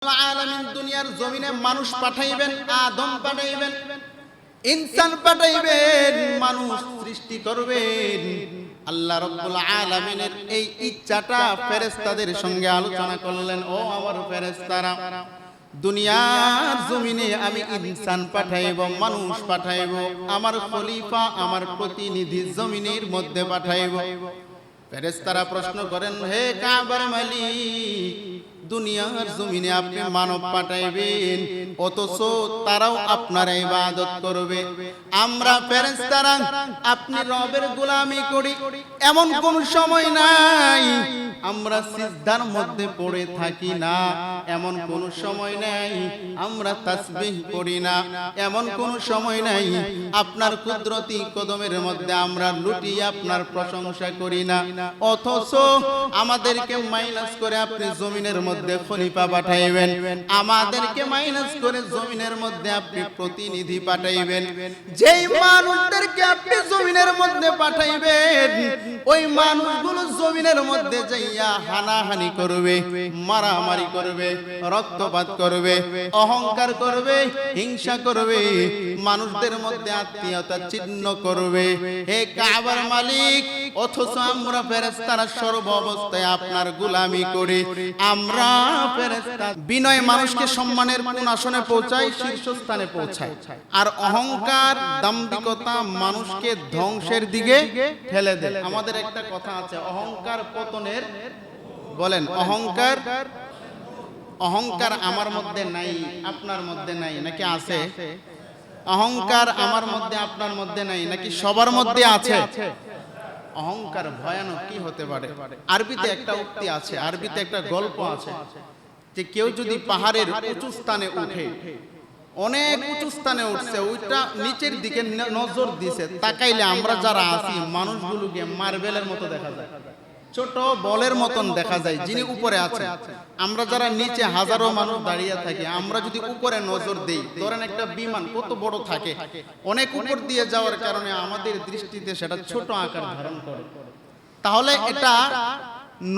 আলামিন দুনিয়ার জমিনে মানুষ পাঠাইবেন, আদম পাঠাইবেন, ইনসান পাঠাইবেন, মানুষ সৃষ্টি করবেন। আল্লাহ রাব্বুল আলামিনের এই ইচ্ছাটা ফেরেশতাদের সঙ্গে আলোচনা করলেন। ও আমার ফেরেশতারা, দুনিয়ার জমিনে আমি ইনসান পাঠাইব, মানুষ পাঠাইব, আমার খলিফা, আমার প্রতিনিধি জমিনের মধ্যে পাঠাইব। ফেরেশতারা প্রশ্ন করেন, হে কাবার মালিক, দুনিয়ার জমিনে আপনি মানব পাঠাইবেন, অথচ তারাও আপনার ইবাদত করবে। আমরা ফেরেশতারা আপনি রবের গোলামি করি, এমন কোন সময় নাই আমরা সিজদার মধ্যে পড়ে থাকি না, এমন কোন সময় নাই আমরা তাসবিহ করি না, এমন কোন সময় নাই আপনার কুদরতি কদমের মধ্যে আমরা লুটি আপনার প্রশংসা করি না। অথচ আমাদেরকে মাইনাস করে আপনি জমিনের মধ্যে খলিফা পাঠাইবেন, আমাদেরকে মাইনাস করে জমিনের মধ্যে আপনি প্রতিনিধি পাঠাইবেন। যেই মানুষদেরকে আপনি জমিনের মধ্যে পাঠাইবেন, ওই মানুষগুলো জমিনের মধ্যে যাইয়া হানাহানি করবে, মারামারি করবে, রক্তপাত করবে, অহংকার করবে, হিংসা করবে, মানুষদের মধ্যে আত্মীয়তা ছিন্ন করবে। হে কাবার মালিক, অথচ আমরা ফেরেশতারা সর্ব অবস্থায় আপনার গোলামি করি। আমরা ফেরেশতা বিনয় মানুষকে সম্মানের কোন আসনে পৌঁছায়? শীর্ষস্থানে পৌঁছায়। আর অহংকার, দাম্ভিকতা মানুষকে ধ্বংসের দিকে ঠেলে দেয়। আমাদের একটা কথা আছে, অহংকার পতনের, বলেন অহংকার, অহংকার আমার মধ্যে নাই, আপনার মধ্যে নাই, নাকি আছে? অহংকার আমার মধ্যে, আপনার মধ্যে নাই, নাকি সবার মধ্যে আছে? অহংকার ভয়ানক কি হতে পারে? আরবিতে একটা উক্তি আছে, আরবিতে একটা গল্প আছে যে কেউ যদি পাহাড়ের উঁচু স্থানে উঠে, অনেক উঁচু স্থানে উঠছে, ওইটা নিচের দিকে নজর দিছে, তাকাইলে আমরা যারা আছি মানুষগুলোকে মার্বেলের মতো দেখা যায়, ছোট বলের মতন দেখা যায় যিনি উপরে আছে। আমরা যারা নিচে হাজারো মানুষ দাঁড়িয়ে থাকি, আমরা যদি উপরে নজর দেই, ধরেন একটা বিমান কত বড় থাকে, অনেক উপর দিয়ে যাওয়ার কারণে আমাদের দৃষ্টিতে সেটা ছোট আকার ধারণ করে। তাহলে এটা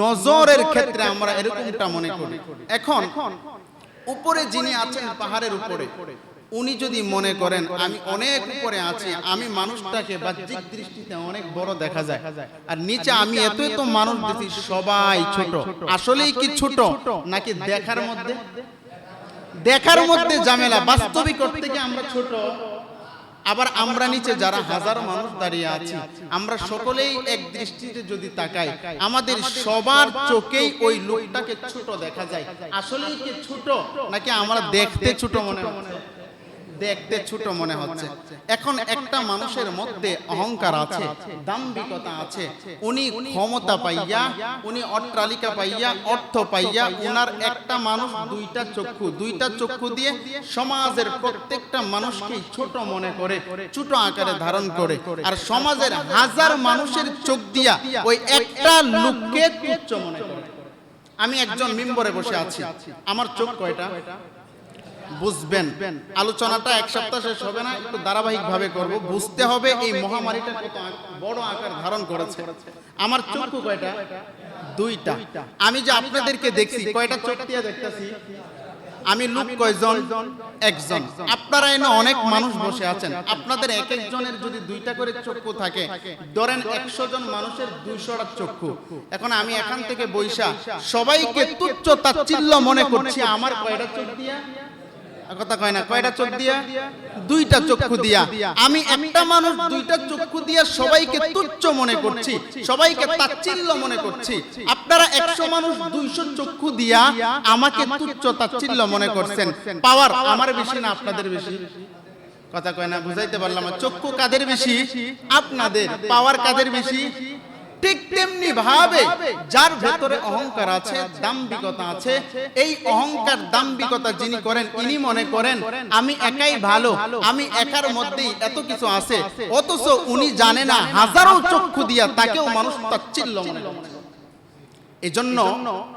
নজরের ক্ষেত্রে আমরা এরকমটা মনে করি। এখন উপরে যিনি আছেন পাহাড়ের উপরে, উনি যদি মনে করেন আমি অনেক উপরে আছি, আমি মানুষটাকে বাহ্যিক দৃষ্টিতে অনেক বড় দেখা যায়, আর নিচে আমি এত এত মানুষ দেখি সবাই ছোট, আসলেই কি ছোট নাকি দেখার মধ্যে? দেখার মধ্যে ঝামেলা, বাস্তবিক করতে গিয়ে আমরা ছোট। আবার আমরা নিচে যারা হাজার মানুষ দাঁড়িয়ে আছি, আমরা সকলেই এক দৃষ্টিতে যদি তাকাই, আমাদের সবার চোখেই ওই লোকটাকে ছোট দেখা যায়। আসলেই কি ছোট নাকি আমরা দেখতে ছোট মনে হচ্ছে? দেখতে ছোট মনে হচ্ছে। এখন একটা মানুষের মধ্যে অহংকার আছে, দাম্ভিকতা আছে, উনি ক্ষমতা পাইয়া, উনি অট্টালিকা পাইয়া, অর্থ পাইয়া, উনার একটা মানুষ দুইটা চক্ষু, দুইটা চক্ষু দিয়ে সমাজের প্রত্যেকটা মানুষকে ছোট মনে করে, ছোট আকারে ধারণ করে, আর সমাজের হাজার মানুষের চোখ দিয়া ওই একটা লোককে তুচ্ছ মনে করে। আমি একজন মেম্বরে বসে আছি, আমার চোখ কয়টা? বুঝবেন, আলোচনাটা এক সপ্তাহ শেষ হবে না, একটু ধারাবাহিক ভাবে করব। বুঝতে হবে এই মহামারীটা কত বড় আকার ধারণ করেছে। আমার চক্ষু কয়টা? দুইটা। আমি যে আপনাদেরকে দেখছি, কয়টা চোখ দিয়ে দেখতেছি? আমি লোক কয়জন? একজন। আপনারা এনে অনেক মানুষ বসে আছেন, আপনাদের এক একজনের যদি দুইটা করে চক্ষু থাকে, ধরেন 100 জন মানুষের 200টা চক্ষু। এখন আমি এখান থেকে বৈশা সবাইকে তুচ্ছ তাচ্ছিল্য মনে করছি, আমার কয়টা চোখ দিয়া? কথা কয় না, কয়টা চোখ দিয়া? দুইটা চক্ষু দিয়া। আমি একটা মানুষ দুইটা চক্ষু দিয়া সবাইকে তুচ্ছ মনে করছি, সবাইকে তাচ্ছিল্য মনে করছি। আপনারা 100 মানুষ 200 চক্ষু দিয়া আমাকে তুচ্ছ তাচ্ছিল্য মনে করছেন। পাওয়ার আমার বেশি না আপনাদের বেশি? কথা কয় না, বুঝাইতে পারলাম? চক্ষু কাদের বেশি? আপনাদের। পাওয়ার কাদের বেশি? ঠিক তেমনি ভাবে যার ভেতরে অহংকার আছে, দাম্ভিকতা আছে, এই অহংকার দাম্ভিকতা যিনি করেন, ইনি মনে করেন আমি একাই ভালো, আমি একার মধ্যেই এত কিছু আছে, অথচ উনি জানে না হাজারো চক্ষু দিয়া তাকেও মানুষ তাচ্ছিল্য মনে করে। এজন্য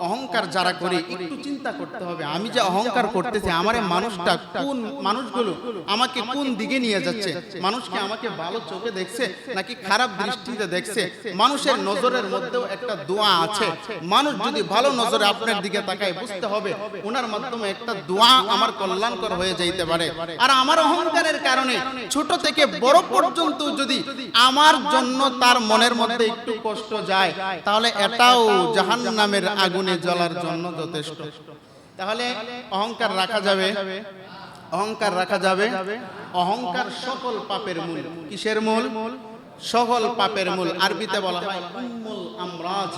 অহংকার যারা করে একটু চিন্তা করতে হবে, আমি যে অহংকার করতেছি আমার মানুষটা কোন মানুষগুলো আমাকে কোন দিকে নিয়ে যাচ্ছে, মানুষকে আমাকে ভালো চোখে দেখছে নাকি খারাপ দৃষ্টিতে দেখছে। মানুষের নজরের মধ্যেও একটা দোয়া আছে, মানুষ যদি ভালো নজরে আপনার দিকে তাকায় বুঝতে হবে ওনার মাধ্যমে একটা দোয়া আমার কল্যাণকর হয়ে যাইতে পারে। আর আমার অহংকারের কারণে ছোট থেকে বড় পর্যন্ত যদি আমার জন্য তার মনের মধ্যে একটু কষ্ট যায় তাহলে এটাও জাহান্নামের আগুনে জ্বলার জন্য যথেষ্ট। তাহলে অহংকার রাখা যাবে, অহংকার রাখা যাবে। অহংকার সকল পাপের মূল। কিসের মূল? সকল পাপের মূল। আরবিতে বলা হয় উম্মুল আমরাজ,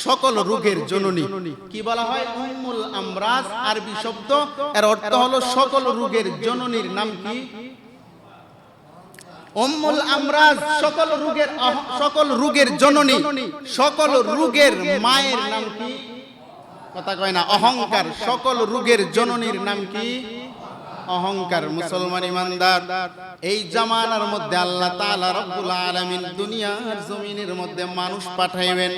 সকল রোগের জননী। কি বলা হয়? উম্মুল আমরাজ আরবি শব্দ, এর অর্থ হলো সকল রোগের জননীর নাম কি? উম্মুল আমরাজ, সকল রোগের জননী, সকল রোগের মায়ের নাম কি? কথা কয় না, অহংকার। সকল রোগের জননীর নাম কি? অহংকার। মুসলমান ইমানদার, এই জামানার মধ্যে আল্লাহ তাআলা রব্বুল আলামিন দুনিয়ার জমিনের মধ্যে মানুষ পাঠাইবেন।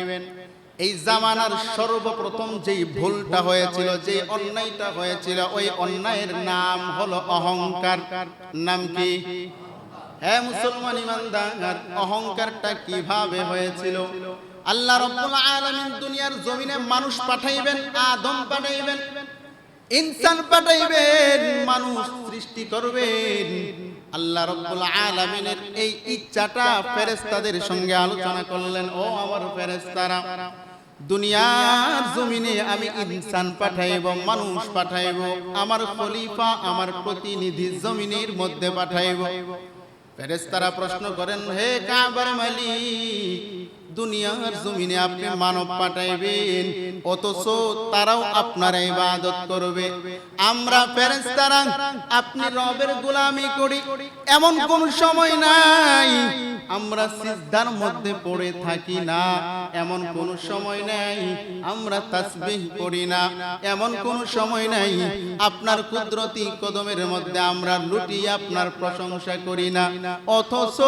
এই জামানার সর্বপ্রথম যেই ভুলটা হয়েছিল, যে অন্যায়টা হয়েছিল, ওই অন্যায়ের নাম হলো অহংকার। নাম কি? হ্যাঁ মুসলমান ইমানদার, অহংকারটা কিভাবে হয়েছিল? আল্লাহ রাব্বুল আলামিন দুনিয়ার জমিনে মানুষ পাঠাইবেন, আদম পাঠাইবেন, ইনসান পাঠাইবেন, মানুষ সৃষ্টি করবেন। আল্লাহ রাব্বুল আলামিনের এই ইচ্ছাটা ফেরেশতাদের সঙ্গে আলোচনা করলেন, ও আমার ফেরেশতারা, দুনিয়ার জমিনে আমি ইনসান পাঠাইব, মানুষ পাঠাইব, আমার খলিফা, আমার প্রতিনিধি জমিনের মধ্যে পাঠাইব। ফেরেশতারা প্রশ্ন করেন, হে কাবার মালিক, দুনিয়ার জমিনে আপনি মানব পাঠাইবেন, অথচ তারাও আপনার ইবাদত করবে। আমরা ফেরেশতারা আপনি রবের গোলামি করি, এমন কোন সময় নাই আমরা সিজদার মধ্যে পড়ে থাকি না, এমন কোন সময় নাই আমরা তাসবিহ করি না, এমন কোন সময় নাই আপনার কুদরতি কদমের মধ্যে আমরা লুটি আপনার প্রশংসা করি না। অথচ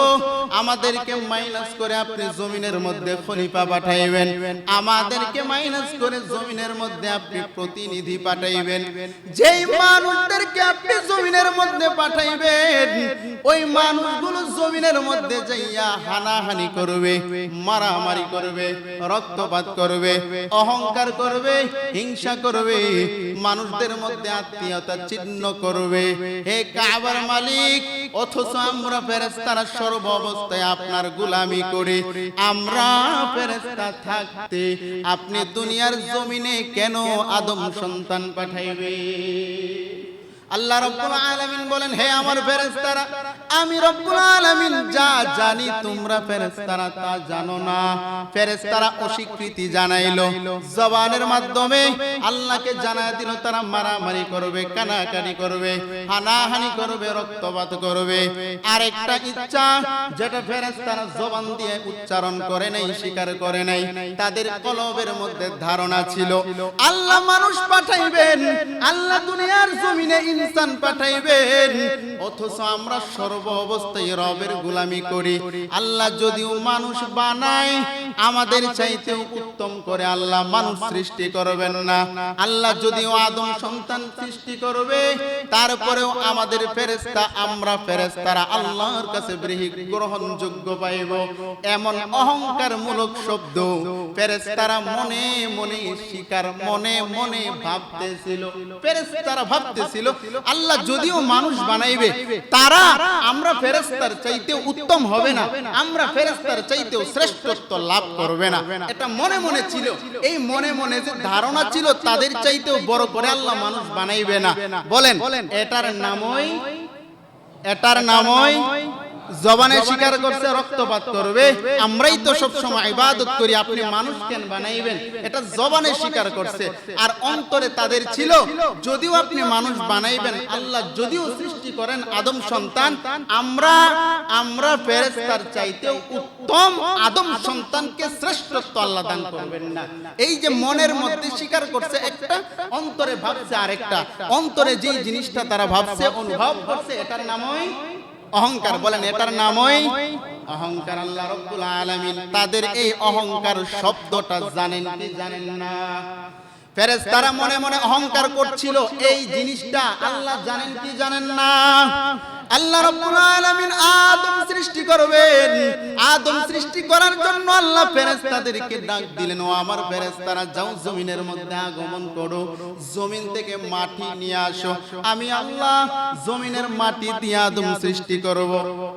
আমাদেরকে মাইনাস করে আপনি জমিনের মধ্যে খলিফা পাঠাইবেন, আমাদেরকে মাইনাস করে জমিনের মধ্যে আপনি প্রতিনিধি পাঠাইবেন। যেই মানুষদেরকে আপনি জমিনের মধ্যে পাঠাইবেন, ওই মানুষগুলো জমিনের মধ্যে যাইয়া হানাহানি করবে, মারামারি করবে, রক্তপাত করবে, অহংকার করবে, হিংসা করবে, মানুষদের মধ্যে আত্মীয়তা ছিন্ন করবে। হে কাবার মালিক, অথচ আমরা ফেরেশতারা সর্ব অবস্থায় আপনার গোলামি করি। আমরা ফেরেশতা থাকতে আপনি দুনিয়ার জমিনে কেন আদম সন্তান পাঠাইবে? আল্লাহ রাব্বুল আলামিন বলেন, হে আমার ফেরেশতারা, আমি রব্বুল আলামিন যা জানি তোমরা ফেরেশতারা তা জানো না। ফেরেশতারা অস্বীকৃতি জানাইলো, জবানের মাধ্যমে আল্লাহকে জানায় দিল তারা মারামারি করবে, কানাকানি করবে, হানাহানি করবে, রক্তপাত করবে। আরেকটা ইচ্ছা যেটা ফেরেশতারা জবান দিয়ে উচ্চারণ করে নাই, স্বীকার করে নাই, তাদের কলবের মধ্যে ধারণা ছিল আল্লাহ মানুষ পাঠাইবেন, আল্লাহ দুনিয়ার জমিনে ইনসান পাঠাইবেন, অথচ আমরা সর্ব অবস্থায় রবের গোলামি করি। আল্লাহ যদিও মানুষ বানায়, আমাদের চাইতেও উত্তম করে আল্লাহ মানুষ সৃষ্টি করবেন না। আল্লাহ যদিও আদম সন্তান সৃষ্টি করবে, তারপরেও আমাদের ফেরেশতা, আমরা ফেরেশতারা আল্লাহর কাছে গ্রহণযোগ্য পাইব। এমন অহংকার মূলক শব্দ ফেরেশতারা মনে মনে স্বীকার, মনে মনে ভাবতেছিল। ফেরেশতারা ভাবতেছিল আল্লাহ যদিও মানুষ বানাইবে, তারা আমরা ফেরেশতার চাইতে উত্তম হবে না, আমরা ফেরেশতার চাইতেও শ্রেষ্ঠত্ব লাভ করবে না। এটা মনে মনে ছিল। এই মনে মনে যে ধারণা ছিল তাদের চাইতেও বড় করে আল্লাহ মানুষ বানাইবে না, বলেন এটার নামই জবানে স্বীকার করছে, রক্তপাত করবে। আমরাই তো সব সময় ইবাদত করি, আপনি মানুষ কেন বানাইবেন? এটা জবানে স্বীকার করছে। আর অন্তরে তাদের ছিল যদিও আপনি মানুষ বানাইবেন, আল্লাহ যদিও সৃষ্টি করেন আদম সন্তান, আমরা ফেরেশতার চাইতেও উত্তম আদম সন্তানকে শ্রেষ্ঠত্ব আল্লাহ দান করবেন না। এই যে মনের মধ্যে স্বীকার করছে একটা, অন্তরে ভাবছে আরেকটা। অন্তরে যেই জিনিসটা তারা ভাবছে, অনুভব করছে, এটার নামই অহংকার, বলেন এটার নামই অহংকার। আল্লাহ রাব্বুল আলামিন তাদের এই অহংকার শব্দটা জানেন কি জানেন না? ফেরেশতারা মনে মনে অহংকার করছিল, এই জিনিসটা আল্লাহ জানেন কি জানেন না? আল্লাহ রাব্বুল আলামিন আদম সৃষ্টি করবেন, আদম সৃষ্টি করার জন্য আল্লাহ ফেরেশতাদেরকে ডাক দিলেন, ও আমার ফেরেশতারা যাও জমিনের মধ্যে আগমন করো, জমিন থেকে মাটি নিয়ে আসো, আমি আল্লাহ জমিনের মাটি দিয়ে আদম সৃষ্টি করব।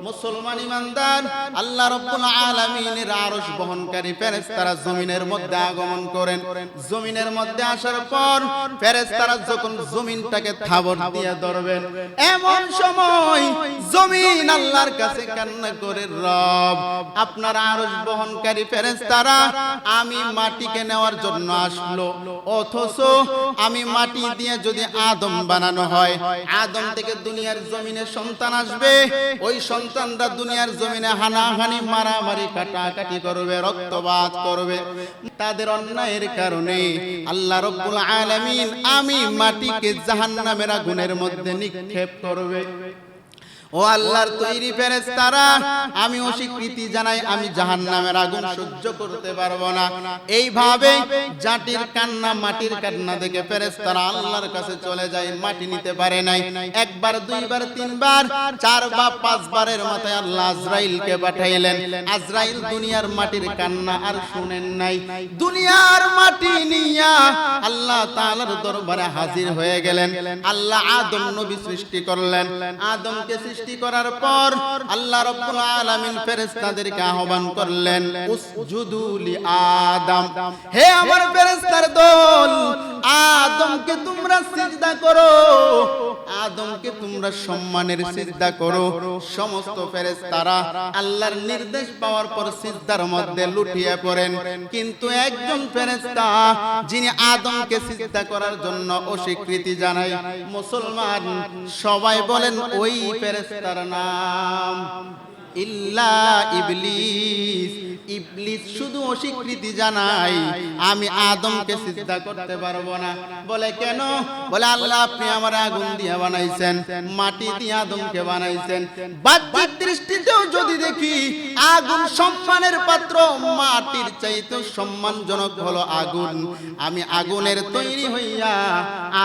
মুসলমান ইমানদার, আল্লাহ রাব্বুল আলামিনের আরশ বহনকারী ফেরেশতারা জমিনের মধ্যে আগমন করেন। জমিনের মধ্যে আসার পর ফেরেশতারা যখন জমিনটাকে থাবর দিয়ে ধরবেন, এমন সময় জমিন আল্লাহর কাছে কান্না করে, রব আপনার আরশ বহনকারী ফেরেশতারা আমি মাটিকে নেওয়ার জন্য আসলো, অথচ আমি মাটি দিয়ে যদি আদম বানানো হয়, আদম থেকে দুনিয়ার জমিনে সন্তান আসবে, ওই সন্তানরা দুনিয়ার জমিনে হানাহানি মারামারি কাটাকাটি করবে, রক্তপাত করবে। তাদের অন্যায়ের কারণে আল্লাহ রাব্বুল আলামিন আমি মাটিকে জাহান্নামের আগুনের মধ্যে নিক্ষেপ করবে। ও আল্লাহর তৈরি ফেরেশতারা, আমি অস্বীকৃতি জানাই, আমি জাহান্নামের আগুন সহ্য করতে পারবো না। এইভাবে জাতির কান্না, মাটির কান্না দেখে ফেরেশতারা আল্লাহর কাছে চলে যায়, মাটি নিতে পারে নাই। একবার, দুইবার, তিনবার, 4 বা 5 বারের মাথায় আল্লাহ আজরাইলকে পাঠাইলেন। আজরাইল দুনিয়ার মাটির কান্না আর শুনেন নাই, দুনিয়ার মাটি নিয়া আল্লাহ তাআলার দরবারে হাজির হয়ে গেলেন। আল্লাহ আদম নবী সৃষ্টি করলেন। আদমকে সৃষ্টি করার পর আল্লাহ রাব্বুল আলামিন ফেরেশতাদেরকে আহ্বান করলেন, উসজুদু লি আদম, হে আমার ফেরেশতার দল, আদমকে তোমরা সিজদা করো, আদমকে তোমরা সম্মানের সিজদা করো। সমস্ত ফেরেশতারা আল্লাহর নির্দেশ পাওয়ার পর সিজদার মধ্যে লুটিয়ে পড়েন, কিন্তু একজন ফেরেশতা যিনি আদমকে সিজদা করার জন্য অস্বীকৃতি জানায়। মুসলমান সবাই বলেন ওই ফেরেশতার নাম ইল্লা ইবলিস। ইবলিস শুধু অস্বীকৃতি জানায়, আমি আদমকে সিজদা করতে পারবো না। বলে কেন? বলে আল্লাহ আপনি আমার আগুন দিয়ে বানাইছেন, মাটি দিয়ে আদমকে বানাইছেন। বাহ্যিক দৃষ্টিতেও যদি দেখি আগুন সম্মানের পাত্র, মাটির চাইতে সম্মানজনক হলো আগুন। আমি আগুনের তৈরি হইয়া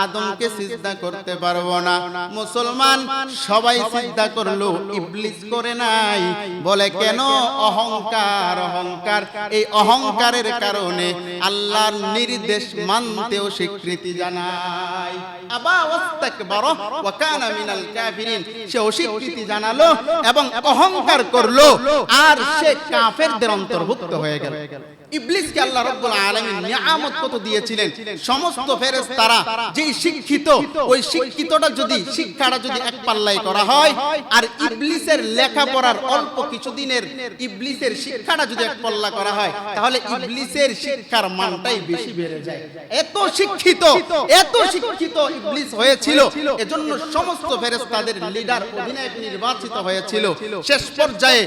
আদমকে সিজদা করতে পারবো না। মুসলমান সবাই সিজদা করলো, ইবলিস করে নাই। বলে কেন? অহংকার। অহংকার, এই অহংকারের কারণে আল্লাহর নির্দেশ মানতেও স্বীকৃতি জানায়। আবা ওয়াস্তাকবারা ওয়া কানা মিনাল কাফিরিন, সে অস্বীকৃতি জানালো এবং অহংকার করলো, আর সে কাফেরদের অন্তর্ভুক্ত হয়ে গেল। ইবলিসকে আল্লাহ রাব্বুল আলামিন নিয়ামত কত দিয়েছিলেন। সমস্ত ফেরেশতারা যেই শিক্ষিত, ওই শিক্ষিতটা যদি, শিক্ষাটা যদি এক পাল্লায় করা হয়, আর ইবলিসের লেখাপড়ার অল্প কিছুদিনের ইবলিসের শিক্ষাটা যদি এক পাল্লা করা হয়, তাহলে ইবলিসের শিক্ষার মানটাই বেশি বেড়ে যায়। এত শিক্ষিত, এত শিক্ষিত ইবলিস হয়েছিল, এজন্য সমস্ত ফেরেশতাদের লিডার, অধিনায়ক নির্বাচিত হয়েছিল। শেষ পর্যায়ে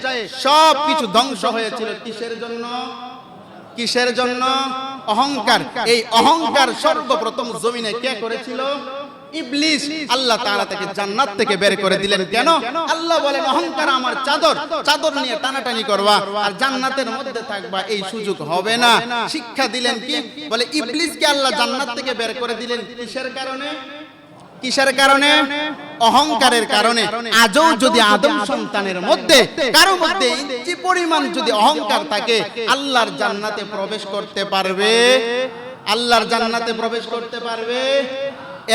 সব কিছু ধ্বংস হয়েছিল কিসের জন্য? কিসের জন্য? অহংকার। এই অহংকার সর্বপ্রথম জমিনে কে করেছিল? ইবলিস। আল্লাহ তাআলা তাকে জান্নাত থেকে বের করে দিলেন। কেন? আল্লাহ বলেন অহংকার আমার চাদর, চাদর নিয়ে টানাটানি করবা আর জান্নাতের মধ্যে থাকবা, এই সুযোগ হবে না। শিক্ষা দিলেন কি? বলে ইবলিসকে আল্লাহ জান্নাত থেকে বের করে দিলেন কিসের কারণে? কিসের কারণে? অহংকারের কারণে। আজও যদি আদম সন্তানের মধ্যে কারো মধ্যে ইঞ্চি পরিমাণ যদি অহংকার থাকে, আল্লাহর জান্নাতে প্রবেশ করতে পারবে? আল্লাহর জান্নাতে প্রবেশ করতে পারবে?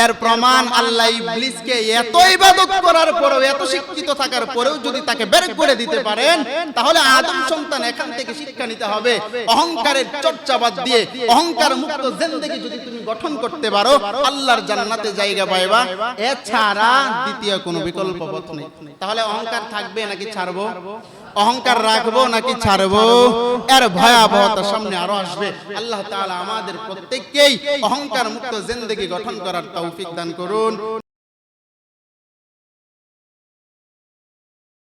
এর প্রমাণ আল্লাহ ইবলিসকে এত ইবাদত করার পরেও, এত শিক্ষিত থাকার পরেও যদি তাকে বের করে দিতে পারেন, তাহলে আদম সন্তান এখান থেকে শিক্ষা নিতে হবে। অহংকারের চর্চা বাদ দিয়ে অহংকার মুক্ত জিন্দেগি যদি তুমি গঠন করতে পারো, আল্লাহর জান্নাতে জায়গা পাইবা। এছাড়া দ্বিতীয় কোনো বিকল্প পথ নেই। তাহলে অহংকার থাকবে নাকি ছাড়বো? অহংকার রাখবো নাকি ছাড়বো? এর ভয়াবহতা সামনে আরো আসবে। আল্লাহ তাআলা আমাদের প্রত্যেককেই অহংকার মুক্ত জিন্দেগি গঠন করার তৌফিক দান করুন।